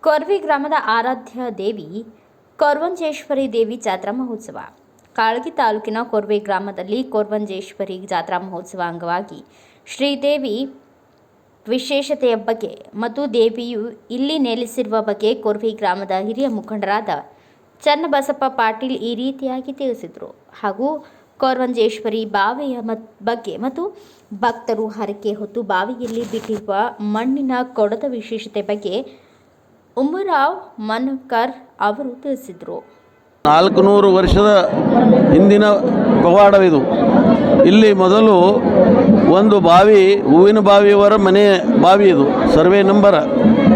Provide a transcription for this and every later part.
ಕೊರ್ವಿ ಗ್ರಾಮದ ಆರಾಧ್ಯ ದೇವಿ ಕೊರವಂಜೇಶ್ವರಿ ದೇವಿ ಜಾತ್ರಾ ಮಹೋತ್ಸವ. ಕಾಳಗಿ ತಾಲೂಕಿನ ಕೊರ್ವಿ ಗ್ರಾಮದಲ್ಲಿ ಕೊರವಂಜೇಶ್ವರಿ ಜಾತ್ರಾ ಮಹೋತ್ಸವ ಅಂಗವಾಗಿ ಶ್ರೀದೇವಿ ವಿಶೇಷತೆಯ ಬಗ್ಗೆ ಮತ್ತು ದೇವಿಯು ಇಲ್ಲಿ ನೆಲೆಸಿರುವ ಬಗ್ಗೆ ಕೊರ್ವಿ ಗ್ರಾಮದ ಹಿರಿಯ ಮುಖಂಡರಾದ ಚನ್ನಬಸಪ್ಪ ಪಾಟೀಲ್ ಈ ರೀತಿಯಾಗಿ ತಿಳಿಸಿದರು. ಹಾಗೂ ಕೊರವಂಜೇಶ್ವರಿ ಬಾವಿಯ ಬಗ್ಗೆ ಮತ್ತು ಭಕ್ತರು ಹರಕೆ ಹೊತ್ತು ಬಾವಿಯಲ್ಲಿ ಬಿಟ್ಟಿರುವ ಮಣ್ಣಿನ ಕೊಡದ ವಿಶೇಷತೆ ಬಗ್ಗೆ ಉಮರಾವ್ ಮನ್ಕರ್ ಅವರು ತಿಳಿಸಿದರು. 400 ವರ್ಷದ ಹಿಂದಿನ ಪವಾಡವಿದು. ಇಲ್ಲಿ ಮೊದಲು ಒಂದು ಬಾವಿ, ಹೂವಿನ ಬಾವಿಯವರ ಮನೆ ಬಾವಿ, ಇದು ಸರ್ವೆ ನಂಬರ್.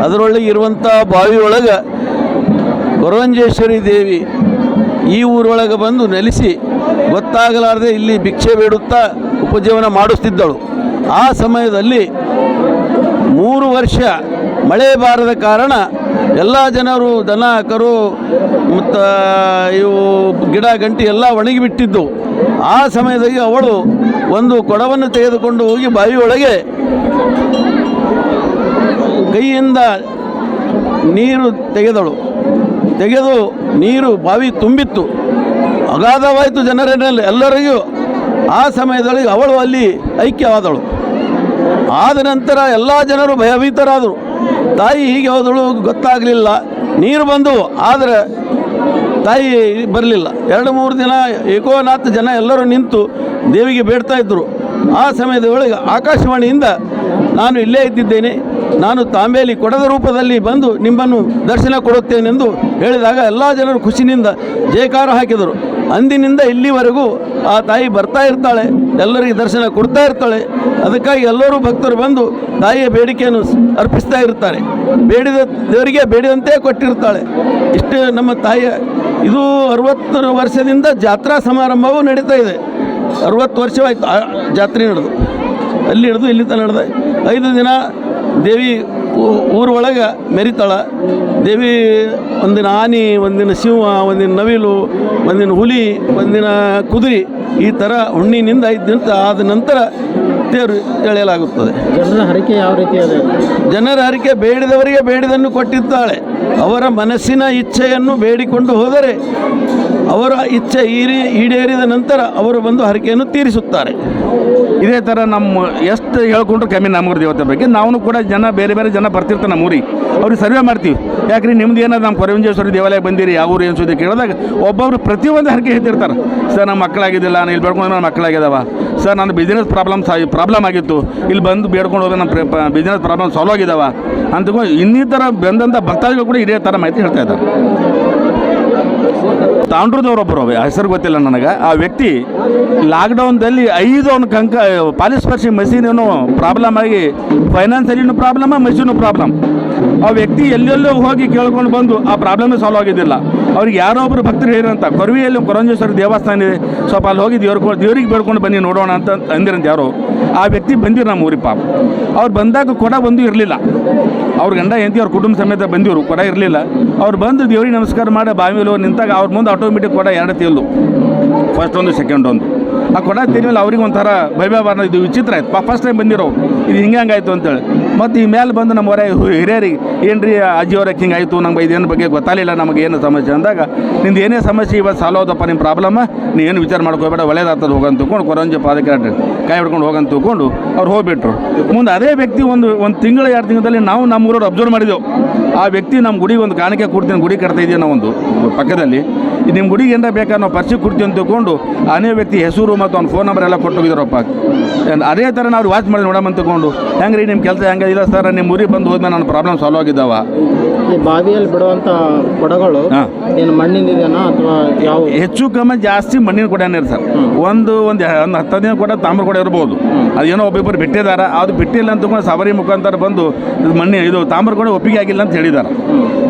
ಅದರೊಳಗೆ ಇರುವಂಥ ಬಾವಿಯೊಳಗೆ ಕೊರವಂಜೇಶ್ವರಿ ದೇವಿ ಈ ಊರೊಳಗೆ ಬಂದು ನೆಲೆಸಿ ಗೊತ್ತಾಗಲಾರದೆ ಇಲ್ಲಿ ಭಿಕ್ಷೆ ಬೇಡುತ್ತಾ ಉಪಜೀವನ ಮಾಡಿಸ್ತಿದ್ದಳು. ಆ ಸಮಯದಲ್ಲಿ 3 ವರ್ಷ ಮಳೆ ಬಾರದ ಕಾರಣ ಎಲ್ಲ ಜನರು ದನ ಕರು ಮತ್ತು ಇವು ಗಿಡ ಗಂಟಿ ಎಲ್ಲ ಒಣಗಿಬಿಟ್ಟಿದ್ದು. ಆ ಸಮಯದಲ್ಲಿ ಅವಳು ಒಂದು ಕೊಡವನ್ನು ತೆಗೆದುಕೊಂಡು ಹೋಗಿ ಬಾವಿಯೊಳಗೆ ಕೈಯಿಂದ ನೀರು ತೆಗೆದು ನೀರು ಬಾವಿ ತುಂಬಿತ್ತು. ಅಗಾಧವಾಯಿತು ಜನರಲ್ಲಿ ಎಲ್ಲರಿಗೂ. ಆ ಸಮಯದೊಳಗೆ ಅವಳು ಅಲ್ಲಿ ಐಕ್ಯವಾದಳು. ಆದ ನಂತರ ಎಲ್ಲ ಜನರು ಭಯಭೀತರಾದರು. ತಾಯಿ ಹೀಗೆ ಹೋದಳು ಗೊತ್ತಾಗಲಿಲ್ಲ. ನೀರು ಬಂದು ಆದರೆ ತಾಯಿ ಬರಲಿಲ್ಲ. 2-3 ದಿನ ಏಕೋನಾಥ ಜನ ಎಲ್ಲರೂ ನಿಂತು ದೇವಿಗೆ ಬೇಡ್ತಾ ಇದ್ದರು. ಆ ಸಮಯದ ಒಳಗೆ ಆಕಾಶವಾಣಿಯಿಂದ ನಾನು ಇಲ್ಲೇ ಇದ್ದಿದ್ದೇನೆ, ನಾನು ತಾಂಬೇಲಿ ಕೊಡದ ರೂಪದಲ್ಲಿ ಬಂದು ನಿಮ್ಮನ್ನು ದರ್ಶನ ಕೊಡುತ್ತೇನೆಂದು ಹೇಳಿದಾಗ ಎಲ್ಲ ಜನರು ಖುಷಿನಿಂದ ಜಯಕಾರ ಹಾಕಿದರು. ಅಂದಿನಿಂದ ಇಲ್ಲಿವರೆಗೂ ಆ ತಾಯಿ ಬರ್ತಾ ಇರ್ತಾಳೆ, ಎಲ್ಲರಿಗೆ ದರ್ಶನ ಕೊಡ್ತಾ ಇರ್ತಾಳೆ. ಅದಕ್ಕಾಗಿ ಎಲ್ಲರೂ ಭಕ್ತರು ಬಂದು ತಾಯಿಯ ಬೇಡಿಕೆಯನ್ನು ಅರ್ಪಿಸ್ತಾ ಇರ್ತಾರೆ. ಬೇಡಿದ ದೇವರಿಗೆ ಬೇಡಿದಂತೆ ಕೊಟ್ಟಿರ್ತಾಳೆ. ಇಷ್ಟು ನಮ್ಮ ತಾಯಿಯ ಇದು 60 ವರ್ಷದಿಂದ ಜಾತ್ರಾ ಸಮಾರಂಭವೂ ನಡೀತಾ ಇದೆ. 60 ವರ್ಷವಾಯಿತು ಆ ಜಾತ್ರೆ ನಡೆದು. ಅಲ್ಲಿ ಹಿಡಿದು ಇಲ್ಲಿ ತನಕ ನಡೆದ 5 ದಿನ ದೇವಿ ಊರೊಳಗೆ ಮೆರಿತಾಳ. ದೇವಿ ಒಂದಿನ ಆನೆ, ಒಂದಿನ ಸಿಂಹ, ಒಂದಿನ ನವಿಲು, ಒಂದಿನ ಹುಲಿ, ಒಂದಿನ ಕುದುರೆ, ಈ ಥರ ಹುಣ್ಣಿನಿಂದ 5 ದಿನ ಆದ ನಂತರ ದೇವರು ಎಳೆಯಲಾಗುತ್ತದೆ. ಜನರ ಹರಕೆ ಯಾವ ರೀತಿ ಇದೆ? ಜನರ ಹರಕೆ ಬೇಡಿದವರಿಗೆ ಬೇಡಿದನ್ನು ಕೊಟ್ಟಿದ್ದಾಳೆ. ಅವರ ಮನಸ್ಸಿನ ಇಚ್ಛೆಯನ್ನು ಬೇಡಿಕೊಂಡು ಹೋದರೆ ಅವರ ಇಚ್ಛೆ ಈಡೇರಿದ ನಂತರ ಅವರು ಬಂದು ಹರಕೆಯನ್ನು ತೀರಿಸುತ್ತಾರೆ. ಇದೇ ಥರ ನಮ್ಮ ಎಷ್ಟು ಹೇಳ್ಕೊಂಡ್ರು ಕಮ್ಮಿ ನಮ್ಮೂರ ದೇವತೆ ಬಗ್ಗೆ. ನಾವು ಕೂಡ ಬೇರೆ ಬೇರೆ ಜನ ಬರ್ತಿರ್ತಾರೆ ನಮ್ಮ ಊರಿಗೆ. ಅವ್ರಿಗೆ ಸರ್ವೆ ಮಾಡ್ತೀವಿ. ಯಾಕ್ರಿ ನಿಮ್ದು ಏನಾದ್ರು ನಮ್ಮ ಕೊರವಂಜೇಶ್ವರಿ ದೇವಾಲಯ ಬಂದಿರಿ, ಯಾವ ಊರು ಏನು ಸುದ್ದಿ ಕೇಳಿದಾಗ ಒಬ್ಬೊಬ್ರು ಪ್ರತಿಯೊಂದು ಹರಕೆ ಹೇಳ್ತಿರ್ತಾರೆ. ಸರ್ ನಮ್ಮ ಮಕ್ಕಳಾಗಿದ್ದಿಲ್ಲ, ನಾನು ಇಲ್ಲಿ ಬೇಡ್ಕೊಂಡು ನನ್ನ ಮಕ್ಕಳಾಗಿದ್ದಾವ. ಸರ್ ನನ್ನ ಬಿಸ್ನೆಸ್ ಪ್ರಾಬ್ಲಮ್ ಆಗಿತ್ತು, ಇಲ್ಲಿ ಬಂದು ಬೇಡ್ಕೊಂಡು ಹೋದ್ರೆ ನಮ್ಮ ಬಿಸ್ನೆಸ್ ಪ್ರಾಬ್ಲಮ್ ಸಾಲ್ವ್ ಆಗಿದ್ದಾವ ಅಂತಕೊಂಡು ಇನ್ನಿತರ ಬಂದಂಥ ಭಕ್ತಾದಿಗಳು ಕೂಡ ಇದೇ ಥರ ಮಾಹಿತಿ ಹೇಳ್ತಾ ಇದ್ದಾರೆ. ತಾಂಡ್ರದವರೊಬ್ಬರು ಹೆಸರು ಗೊತ್ತಿಲ್ಲ ನನಗೆ. ಆ ವ್ಯಕ್ತಿ ಲಾಕ್ಡೌನ್ದಲ್ಲಿ 5 ಪಾಲಿಸ್ಪರ್ಶಿ ಮಷೀನ್ ಏನೋ ಪ್ರಾಬ್ಲಮ್ ಆಗಿ ಫೈನಾನ್ಸಲ್ಲಿನೂ ಪ್ರಾಬ್ಲಮ್, ಮಷೀನು ಪ್ರಾಬ್ಲಮ್. ಆ ವ್ಯಕ್ತಿ ಎಲ್ಲೆಲ್ಲೋ ಹೋಗಿ ಕೇಳ್ಕೊಂಡು ಬಂದು ಆ ಪ್ರಾಬ್ಲಮ್ ಸಾಲ್ವ್ ಆಗಿದ್ದಿಲ್ಲ. ಅವ್ರಿಗೆ ಯಾರೋ ಒಬ್ಬರು ಭಕ್ತರು ಹೇಳಿರಂತ, ಕೊರವಿಯಲ್ಲಿ ಕೊರವಂಜೇಶ್ವರಿ ದೇವಸ್ಥಾನ ಇದೆ, ಸ್ವಲ್ಪ ಅಲ್ಲಿ ಹೋಗಿ ದೇವ್ರಿಗೆ ಬೇಡ್ಕೊಂಡು ಬನ್ನಿ ನೋಡೋಣ ಅಂತ ಅಂದಿರಂತ ಯಾರೋ. ಆ ವ್ಯಕ್ತಿ ಬಂದಿರು ನಮ್ಮ ಊರಿಗೆ. ಪಾಪ ಅವ್ರು ಬಂದಾಗ ಕೊಡ ಬಂದು ಇರಲಿಲ್ಲ. ಅವ್ರ ಗಂಡ ಹೆಂಡತಿ ಅವ್ರ ಕುಟುಂಬ ಸಮೇತ ಬಂದಿವರು, ಕೊಡ ಇರಲಿಲ್ಲ. ಅವ್ರು ಬಂದು ದೇವ್ರಿಗೆ ನಮಸ್ಕಾರ ಮಾಡಿ ಬಾವಿಲು ನಿಂತಾಗ ಅವ್ರ ಮುಂದೆ ಆಟೋಮೆಟಿಕ್ ಕೊಡ 2 ತೆಲ್ಲು, ಫಸ್ಟ್ ಒಂದು ಸೆಕೆಂಡ್ ಒಂದು. ಆ ಕೊಡ ತೆಲಿಮೇಲೆ ಅವ್ರಿಗೆ ಒಂಥರ ಭಯಭಾವನೆ, ಇದು ವಿಚಿತ್ರ ಆಯ್ತು. ಫಸ್ಟ್ ಟೈಮ್ ಬಂದಿರೋ ಇದು ಹಿಂಗಾಯ್ತು ಅಂತೇಳಿ. ಮತ್ತು ಈ ಮೇಲೆ ಬಂದು ನಮ್ಮ ಹೊರ ಹಿರಿಯರಿಗೆ ಏನ್ರಿ ಅಜ್ಜಿಯವ್ರಿಗೆ ಹಿಂಗಾಯ್ತು, ನಮ್ಗೆ ಇದೇನು ಬಗ್ಗೆ ಗೊತ್ತಾಗಲಿಲ್ಲ, ನಮಗೆ ಏನು ಸಮಸ್ಯೆ ಅಂದಾಗ ನಿಂದು ಏನೇ ಸಮಸ್ಯೆ ಇವತ್ತು ಸಾಲ್ವ್ ಆದಪ್ಪ ನಿಮ್ಮ ಪ್ರಾಬ್ಲಮ್, ನೀ ಏನು ವಿಚಾರ ಮಾಡ್ಕೋಬೇಡ, ಒಳ್ಳೇದಾಗ್ತದೆ ಹೋಗಂತ ತಿಳ್ಕೊಂಡು ಕೊರವಂಜಿ ಪಾದಕ್ಕೆ ಕೈ ಹಿಡ್ಕೊಂಡು ಹೋಗಂತ ತಿಳ್ಕೊಂಡು ಅವ್ರು ಹೋಗ್ಬಿಟ್ರು. ಮುಂದೆ ಅದೇ ವ್ಯಕ್ತಿ ಒಂದು ತಿಂಗಳು 2 ತಿಂಗಳಲ್ಲಿ ನಾವು ನಮ್ಮ ಊರವ್ರು ಅಬ್ಸರ್ವ್ ಮಾಡಿದೆವು. ಆ ವ್ಯಕ್ತಿ ನಮ್ಮ ಗುಡಿಗೆ ಒಂದು ಕಾಣಿಕೆ ಕೊಡ್ತೀನಿ, ಗುಡಿ ಕಟ್ತಾ ಇದೆಯಾ ನಾವು ಒಂದು ಪಕ್ಕದಲ್ಲಿ, ನಿಮ್ಮ ಗುಡಿಗೆ ಏನಾರ ಬೇಕಾದ್ರೆ ನಾವು ಪರಿಚಯ ಕೊಡ್ತೀವಿ ಅಂತ ತಿಳ್ಕೊಂಡು ಅನೇ ವ್ಯಕ್ತಿ ಹೆಸರು ಮತ್ತು ಅವ್ನ ಫೋನ್ ನಂಬರ್ ಎಲ್ಲ ಕೊಟ್ಟೋಗಿದ್ದಾರಪ್ಪ. ಅದೇ ಥರ ನಾವು ವಾಚ್ ಮಾಡಿ ನೋಡಮ್ಮ ತಿಳ್ಕೊಂಡು, ಹೆಂಗೆ ರೀ ನಿಮ್ಮ ಕೆಲಸ ಹೆಂಗೆ? ಇಲ್ಲ ಸರ್, ನಿಮ್ಮ ಊರಿಗೆ ಬಂದು ಹೋದ್ಮೇಲೆ ನನ್ನ ಪ್ರಾಬ್ಲಮ್ ಸಾಲ್ವ್ ಆಗಿದ್ದಾವ. ಈ ಬಾವಿಯಲ್ಲಿ ಬಿಡುವಂಥ ಕೊಡಗಳು ಏನು ಮಣ್ಣಿಂದಿದೆಯಾ ಅಥವಾ ಯಾವ? ಹೆಚ್ಚು ಕಮ್ಮಿ ಜಾಸ್ತಿ ಮಣ್ಣಿನ ಕೊಡನೇ ಸರ್. ಒಂದು 10 ಕೊಡ ತಾಮ್ರ ಕೊಡ ಇರ್ಬೋದು. ಅದೇನೋ ಒಬ್ಬೊಬ್ಬರು ಬಿಟ್ಟಿದ್ದಾರೆ. ಅದು ಬಿಟ್ಟಿಲ್ಲ ಅಂತ ತಿಳ್ಕೊಂಡು ಸವಾರಿ ಮುಖಾಂತರ ಬಂದು ಇದು ತಾಮ್ರ ಕೂಡ ಒಪ್ಪಿಗೆ ಆಗಿಲ್ಲ ಅಂತ ಹೇಳಿದ್ದಾರೆ.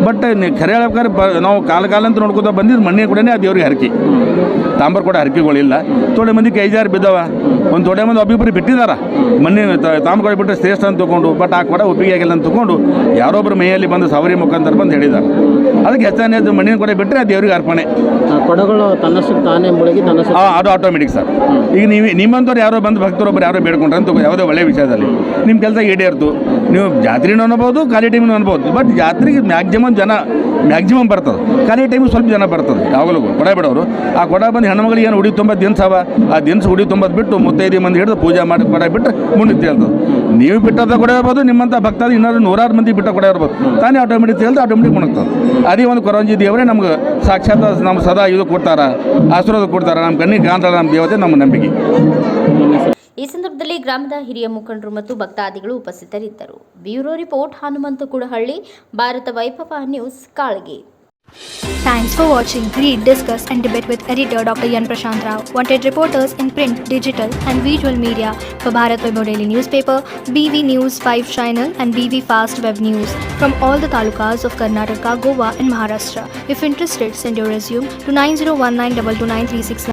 ಬಟ್ ಖರೆ ಹೇಳ್ಬೇಕಾದ್ರೆ ನಾವು ಕಾಲ ಅಂತ ನೋಡ್ಕೋತಾ ಬಂದಿದ್ದು ಮಣ್ಣಿನ ಕೂಡನೇ ಅದು ದೇವ್ರಿಗೆ ಹರಕೆ. ತಾಮ್ರ ಕೂಡ ಹರಕೆಗಳಿಲ್ಲ. ಥೋಡೆ ಮಂದಿ ಕೈಜಾರು ಬಿದ್ದಾವ, ಒಂದು ಥೋಡೆ ಮಂದಿ ಒಬ್ಬೊಬ್ಬರು ಬಿಟ್ಟಿದ್ದಾರೆ ಮಣ್ಣಿನ ತಾಮ್ರ ಕೂಡ ಬಿಟ್ಟರೆ ಶ್ರೇಷ್ಠ ಅಂತ ತೊಗೊಂಡು. ಬಟ್ ಆ ಕೂಡ ಒಪ್ಪಿಗೆ ಆಗಿಲ್ಲ ಅಂತ ತೊಗೊಂಡು ಯಾರೊಬ್ಬರು ಮೈಯಲ್ಲಿ ಬಂದು ಸವಾರಿ ಮುಖ ಮುಖಾಂತರ ಬಂದು ಹೇಳಿದ್ದಾರೆ. ಅದಕ್ಕೆ ಹೆಚ್ಚು ಮಣ್ಣಿನ ಕೊಡೆ ಬಿಟ್ಟರೆ ಅದು ದೇವ್ರಿಗೆ ಅರ್ಪಣೆ. ಆ ಕೊಡಗಳು ತನ್ನಷ್ಟಕ್ಕೆ ತಾನೇ ಮುಳುಗಿ ತನ್ನಷ್ಟಕ್ಕೆ ಅದು ಆಟೋಮೆಟಿಕ್ ಸರ್. ಈಗ ನಿಮ್ಮಂಥವ್ರು ಯಾರೋ ಬಂದು ಭಕ್ತರೊಬ್ಬರು ಯಾರೋ ಬೇಡ್ಕೊಂಡ್ರೆ ಅಂತ ಯಾವುದೋ ಒಳ್ಳೆಯ ವಿಷಯದಲ್ಲಿ ನಿಮ್ಮ ಕೆಲಸ ಈಡೇರ್ತು. ನೀವು ಜಾತ್ರೆನೂ ಅನ್ಬೋದು, ಖಾಲಿ ಟೈಮಿನೂ ಅನ್ಬೋದು. ಬಟ್ ಜಾತ್ರೆಗೆ ಮ್ಯಾಕ್ಸಿಮಮ್ ಬರ್ತದೆ, ಖಾಲಿ ಟೈಮಿಗೆ ಸ್ವಲ್ಪ ಜನ ಬರ್ತದೆ. ಯಾವಾಗಲೂ ಕೊಡ ಬಿಡೋರು ಆ ಕೊಡ ಬಂದು ಹೆಣ್ಮಗಳಿಗೆ ಏನು ಉಡಿ ತುಂಬ ದಿನಸ ಅವ, ಆ ದಿನಸ ಉಡಿ ತುಂಬದು ಬಿಟ್ಟು ಮುತ್ತೈದು ಮಂದಿ ಹಿಡಿದು ಪೂಜೆ ಮಾಡಿ ಕೊಡ ಬಿಟ್ಟರೆ ಮುಂದೆ ತೇಳ್ತದೆ. ನೀವು ಬಿಟ್ಟದ ಕೊಡ ಇರ್ಬೋದು, ನಿಮ್ಮಂಥ ಭಕ್ತಾದ ಇನ್ನೊಂದು 100 ಮಂದಿ ಬಿಟ್ಟ ಕೊಡ ಇರ್ಬೋದು, ತಾನೇ ಆಟೋಮೆಟಿಕ್ ತೇಳ್ದು ಆಟೋಮೆಟಿಕ್ ಮುಣಗ್ತದೆ. ಅದೇ ಒಂದು ಕೊರಂಜಿ ದೇವರೇ ನಮ್ಗೆ ಸಾಕ್ಷಾತ್ ನಮ್ಮ ಸದಾ ಇದು ಕೊಡ್ತಾರ, ಆಶೀರ್ವಾದ ಕೊಡ್ತಾರ, ನಮ್ಮ ಕಣ್ಣಿಗೆ ಕಾಣ್ತಾರ ನಮ್ಮ ದೇವತೆ, ನಮ್ಮ ನಂಬಿಕೆ. ಈ ಸಂದರ್ಭದಲ್ಲಿ ಗ್ರಾಮದ ಹಿರಿಯ ಮುಖಂಡರು ಮತ್ತು ಭಕ್ತಾದಿಗಳು ಉಪಸ್ಥಿತರಿದ್ದರು. ಬ್ಯೂರೋ ರಿಪೋರ್ಟ್ ಹನುಮಂತ ಕುಡಹಳ್ಳಿ, ಭಾರತ ವೈಭವ news, Kalagi. Thanks for watching. Read, discuss and debate with editor Dr. Yan Prashant Rao. Wanted reporters in print, digital and visual media for Bharat Vaibhav Daily Newspaper, BV News 5 Channel and BV Fast Web News from all the talukas of Karnataka, Goa and Maharashtra. If interested, send your resume to 9019229369.